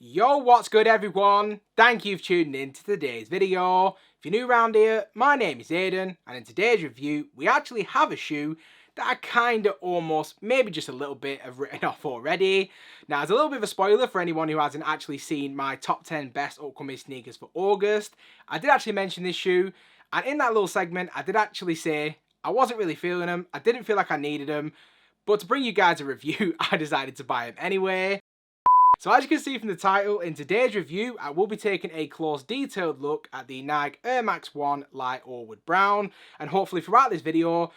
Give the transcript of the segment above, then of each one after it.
Yo, what's good everyone? Thank you for tuning in to today's video. If you're new around here, my name is Aiden, and in today's review, we actually have a shoe that I kinda almost, maybe just a little bit have written off already. Now, as a little bit of a spoiler for anyone who hasn't actually seen my top 10 best upcoming sneakers for August, I did actually mention this shoe, and in that little segment, I did actually say I wasn't really feeling them, I didn't feel like I needed them, but to bring you guys a review, I decided to buy them anyway. So as you can see from the title, in today's review, I will be taking a close detailed look at the Nike Air Max 1 Light Orewood Brown, and hopefully throughout this video,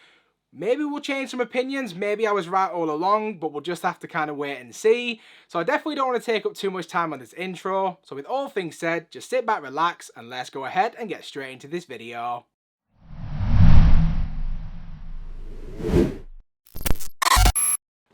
maybe we'll change some opinions, maybe I was right all along, but we'll just have to kind of wait and see. So I definitely don't want to take up too much time on this intro, so with all things said, just sit back, relax, and let's go ahead and get straight into this video.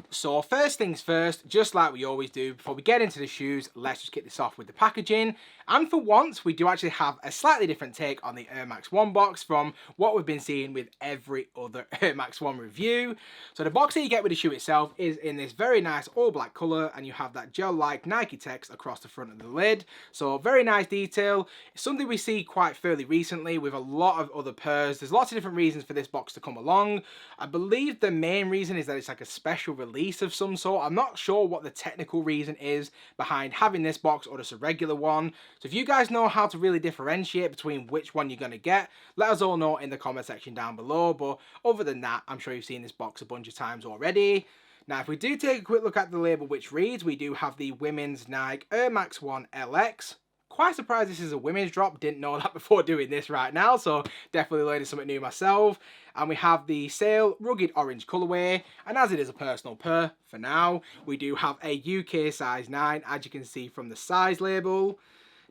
So first things first, just like we always do, before we get into the shoes, let's just kick this off with the packaging. And for once, we do actually have a slightly different take on the Air Max 1 box from what we've been seeing with every other Air Max 1 review. So the box that you get with the shoe itself is in this very nice all black colour, and you have that gel-like Nike text across the front of the lid. So very nice detail. It's something we see quite fairly recently with a lot of other pairs. There's lots of different reasons for this box to come along. I believe the main reason is that it's like a special release of some sort. I'm not sure what the technical reason is behind having this box or just a regular one. So if you guys know how to really differentiate between which one you're going to get, let us all know in the comment section down below. But other than that, I'm sure you've seen this box a bunch of times already. Now, if we do take a quick look at the label, which reads, we do have the women's Nike Air Max 1 LX. Quite surprised this is a women's drop, didn't know that before doing this right now, so definitely learning something new myself. And we have the Sail Rugged Orange colourway, and as it is a personal pair for now, we do have a UK size 9, as you can see from the size label.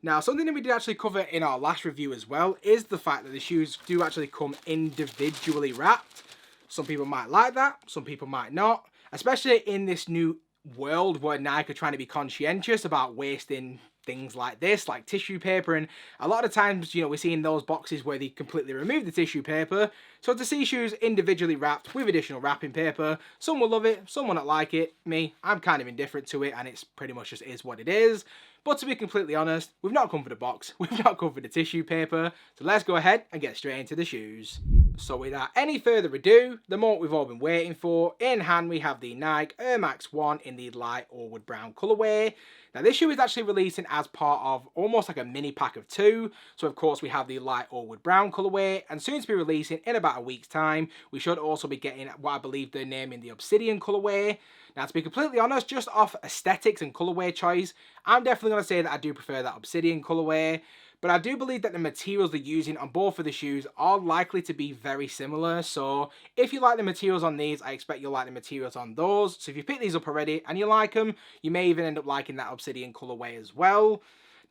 Now, something that we did actually cover in our last review as well is the fact that the shoes do actually come individually wrapped. Some people might like that, some people might not, especially in this new world where Nike are trying to be conscientious about wasting things like this, like tissue paper, and a lot of times, you know, we're seeing those boxes where they completely remove the tissue paper. So to see shoes individually wrapped with additional wrapping paper, some will love it, some will not like it. Me, I'm kind of indifferent to it, and it's pretty much just is what it is. But to be completely honest, we've not covered the box, we've not covered the tissue paper, so let's go ahead and get straight into the shoes. So without any further ado, the moment we've all been waiting for, in hand we have the Nike Air Max 1 in the Light Orewood Brown colourway. Now this shoe is actually releasing as part of almost like a mini pack of two. So of course we have the Light Orewood Brown colourway, and soon to be releasing in about a week's time, we should also be getting what I believe they're naming the Obsidian colourway. Now to be completely honest, just off aesthetics and colourway choice, I'm definitely going to say that I do prefer that Obsidian colourway. But I do believe that the materials they're using on both of the shoes are likely to be very similar. So if you like the materials on these, I expect you'll like the materials on those. So if you pick these up already and you like them, you may even end up liking that Obsidian colorway as well.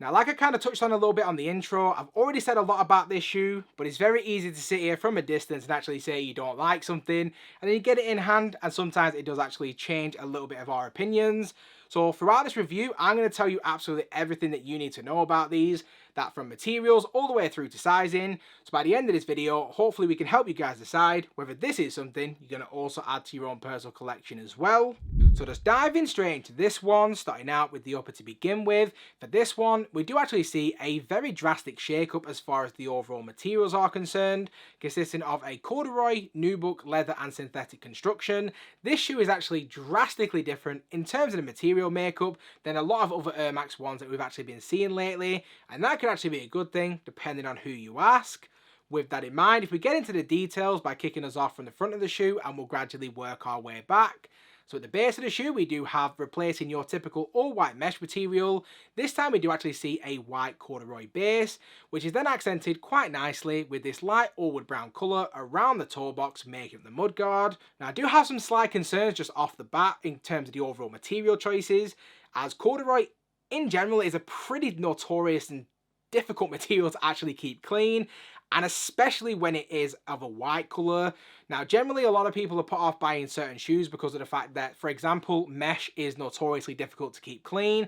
Now, like I kind of touched on a little bit on the intro, I've already said a lot about this shoe, but it's very easy to sit here from a distance and actually say you don't like something, and then you get it in hand, and sometimes it does actually change a little bit of our opinions. So throughout this review, I'm going to tell you absolutely everything that you need to know about these, that from materials all the way through to sizing. So by the end of this video, hopefully we can help you guys decide whether this is something you're going to also add to your own personal collection as well. So just diving straight into this one, starting out with the upper to begin with. For this one, we do actually see a very drastic shake-up as far as the overall materials are concerned, consisting of a corduroy, nubuck, leather and synthetic construction. This shoe is actually drastically different in terms of the material makeup than a lot of other Air Max 1s that we've actually been seeing lately, and that could actually be a good thing depending on who you ask. With that in mind, if we get into the details by kicking us off from the front of the shoe, and we'll gradually work our way back. So at the base of the shoe, we do have replacing your typical all-white mesh material. This time we do actually see a white corduroy base, which is then accented quite nicely with this light Orewood brown colour around the toe box, making up the mudguard. Now I do have some slight concerns just off the bat in terms of the overall material choices, as corduroy in general is a pretty notorious and difficult material to actually keep clean, and especially when it is of a white colour. Now generally a lot of people are put off buying certain shoes because of the fact that, for example, mesh is notoriously difficult to keep clean.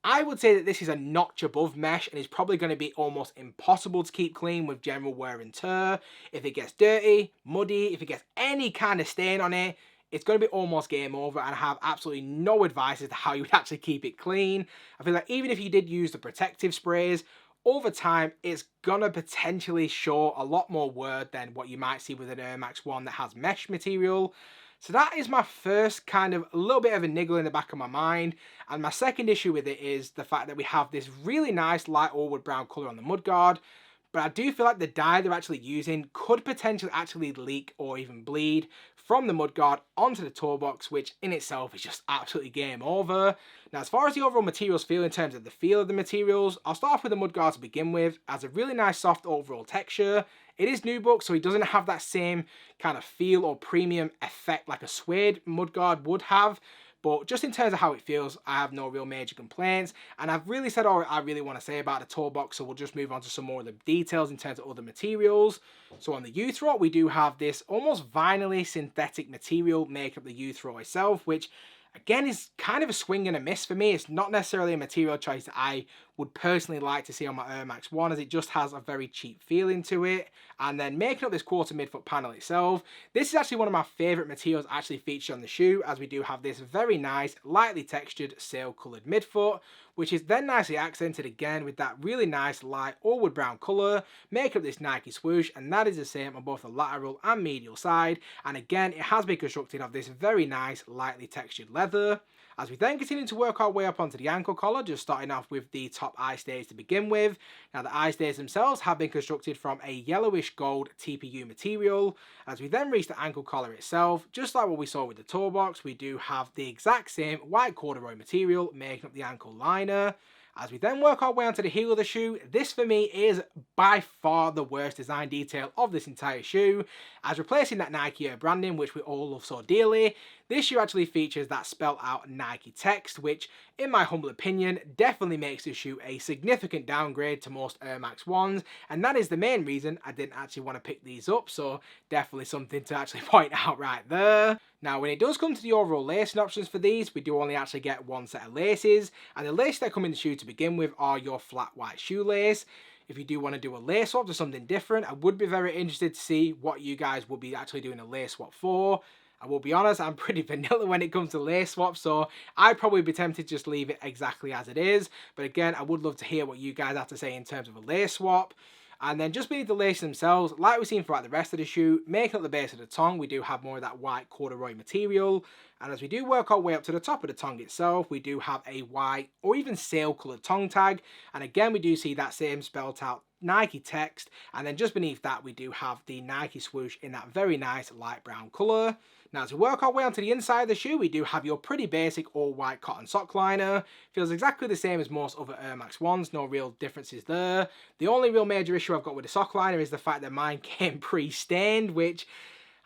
I would say that this is a notch above mesh and is probably going to be almost impossible to keep clean with general wear and tear. If it gets dirty, muddy, if it gets any kind of stain on it, it's going to be almost game over, and I have absolutely no advice as to how you would actually keep it clean. I feel like even if you did use the protective sprays, over time, it's gonna potentially show a lot more wear than what you might see with an Air Max 1 that has mesh material. So that is my first kind of a little bit of a niggle in the back of my mind. And my second issue with it is the fact that we have this really nice light Orewood brown colour on the mudguard. But I do feel like the dye they're actually using could potentially actually leak or even bleed from the mudguard onto the toe box, which in itself is just absolutely game over. Now, as far as the overall materials feel in terms of the feel of the materials, I'll start off with the mudguard to begin with. It has a really nice soft overall texture. It is nubuck, so it doesn't have that same kind of feel or premium effect like a suede mudguard would have. But just in terms of how it feels, I have no real major complaints. And I've really said all I really want to say about the toe box, so we'll just move on to some more of the details in terms of other materials. So on the U-throat, we do have this almost vinyl-y synthetic material making up the U-throat itself, which again is kind of a swing and a miss for me. It's not necessarily a material choice that I would personally like to see on my Air Max 1, as it just has a very cheap feeling to it. And then making up this quarter midfoot panel itself, this is actually one of my favourite materials actually featured on the shoe, as we do have this very nice lightly textured sail coloured midfoot, which is then nicely accented again with that really nice light Orewood brown colour, making up this Nike swoosh, and that is the same on both the lateral and medial side. And again, it has been constructed of this very nice lightly textured leather. As we then continue to work our way up onto the ankle collar, just starting off with the top eye stays to begin with. Now the eye stays themselves have been constructed from a yellowish gold TPU material. As we then reach the ankle collar itself, just like what we saw with the toe box, we do have the exact same white corduroy material making up the ankle liner. As we then work our way onto the heel of the shoe, this for me is by far the worst design detail of this entire shoe, as replacing that Nike Air branding, which we all love so dearly, this shoe actually features that spelled out Nike text, which in my humble opinion definitely makes this shoe a significant downgrade to most Air Max 1s, and that is the main reason I didn't actually want to pick these up, so definitely something to actually point out right there. Now when it does come to the overall lacing options for these, we do only actually get one set of laces, and the laces that come in the shoe to begin with are your flat white shoelace. If you do want to do a lace swap to something different, I would be very interested to see what you guys will be actually doing a lace swap for. I will be honest, I'm pretty vanilla when it comes to lace swaps, so I'd probably be tempted to just leave it exactly as it is. But again, I would love to hear what you guys have to say in terms of a lace swap. And then just beneath the laces themselves, like we've seen throughout the rest of the shoe, making up the base of the tongue, we do have more of that white corduroy material. And as we do work our way up to the top of the tongue itself, we do have a white or even sail coloured tongue tag. And again, we do see that same spelled out Nike text. And then just beneath that, we do have the Nike swoosh in that very nice light brown colour. Now to work our way onto the inside of the shoe, we do have your pretty basic all white cotton sock liner. Feels exactly the same as most other Air Max 1s, no real differences there. The only real major issue I've got with the sock liner is the fact that mine came pre-stained, which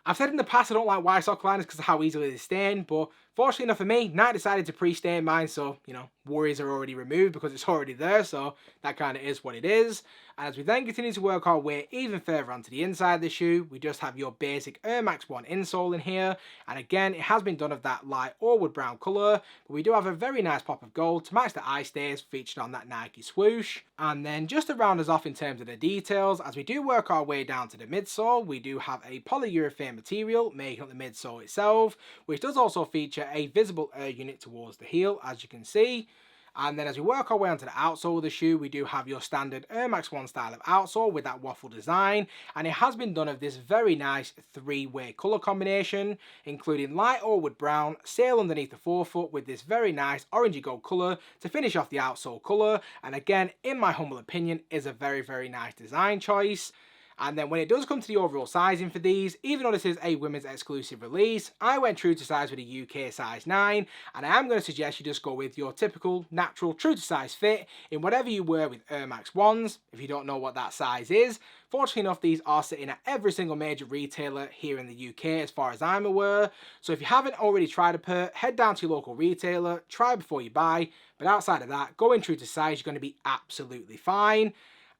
I've said in the past I don't like white sock liners because of how easily they stain, but fortunately enough for me, Nike decided to pre-stain mine, so, you know, worries are already removed because it's already there, so that kind of is what it is. And as we then continue to work our way even further onto the inside of the shoe, we just have your basic Air Max 1 insole in here, and again, it has been done of that light Orewood brown colour, but we do have a very nice pop of gold to match the eye stays featured on that Nike swoosh. And then just to round us off in terms of the details, as we do work our way down to the midsole, we do have a polyurethane material making up the midsole itself, which does also feature a visible air unit towards the heel, as you can see. And then as we work our way onto the outsole of the shoe, we do have your standard Air Max 1 style of outsole with that waffle design, and it has been done of this very nice three-way colour combination, including light Orewood brown, sail underneath the forefoot with this very nice orangey gold colour to finish off the outsole colour, and again, in my humble opinion, is a very, very nice design choice. And then when it does come to the overall sizing for these, even though this is a women's exclusive release, I went true to size with a UK size 9, and I am going to suggest you just go with your typical, natural, true to size fit in whatever you wear with Air Max 1s, if you don't know what that size is. Fortunately enough, these are sitting at every single major retailer here in the UK as far as I'm aware, so if you haven't already tried a pair, head down to your local retailer, try before you buy, but outside of that, going true to size, you're going to be absolutely fine.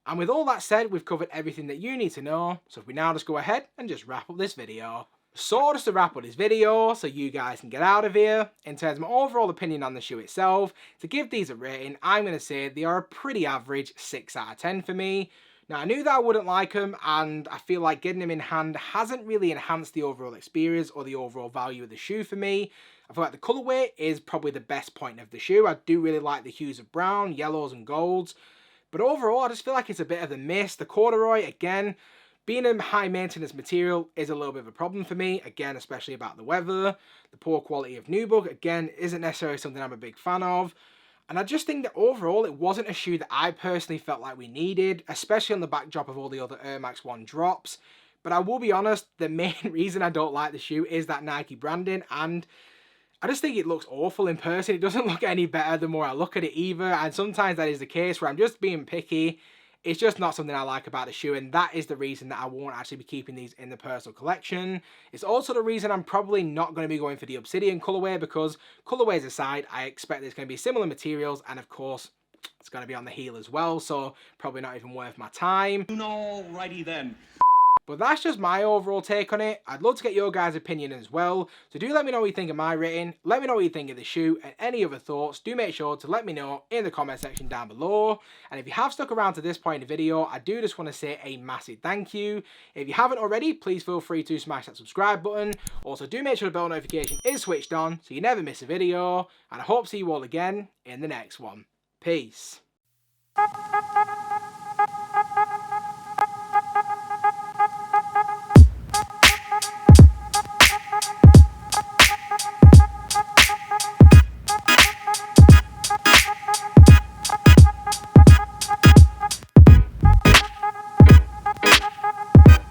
And with all that said, we've covered everything that you need to know, so if we now just go ahead and just wrap up this video. So just to wrap up this video, so you guys can get out of here, in terms of my overall opinion on the shoe itself, to give these a rating, I'm going to say they are a pretty average 6 out of 10 for me. Now, I knew that I wouldn't like them, and I feel like getting them in hand hasn't really enhanced the overall experience or the overall value of the shoe for me. I feel like the colourway is probably the best point of the shoe. I do really like the hues of brown, yellows and golds, but overall I just feel like it's a bit of a miss. The corduroy, again, being a high maintenance material is a little bit of a problem for me, again, especially about the weather. The poor quality of nubuck, again, isn't necessarily something I'm a big fan of. And I just think that overall it wasn't a shoe that I personally felt like we needed, especially on the backdrop of all the other Air Max 1 drops. But I will be honest, the main reason I don't like the shoe is that Nike branding, and I just think it looks awful in person. It doesn't look any better the more I look at it either, and sometimes that is the case where I'm just being picky. It's just not something I like about the shoe, and that is the reason that I won't actually be keeping these in the personal collection. It's also the reason I'm probably not going to be going for the Obsidian colorway, because colorways aside, I expect there's going to be similar materials, and of course, it's going to be on the heel as well, so probably not even worth my time. Alrighty then. But that's just my overall take on it. I'd love to get your guys' opinion as well. So do let me know what you think of my rating. Let me know what you think of the shoe, and any other thoughts, do make sure to let me know in the comment section down below. And if you have stuck around to this point in the video, I do just want to say a massive thank you. If you haven't already, please feel free to smash that subscribe button. Also, do make sure the bell notification is switched on so you never miss a video. And I hope to see you all again in the next one. Peace.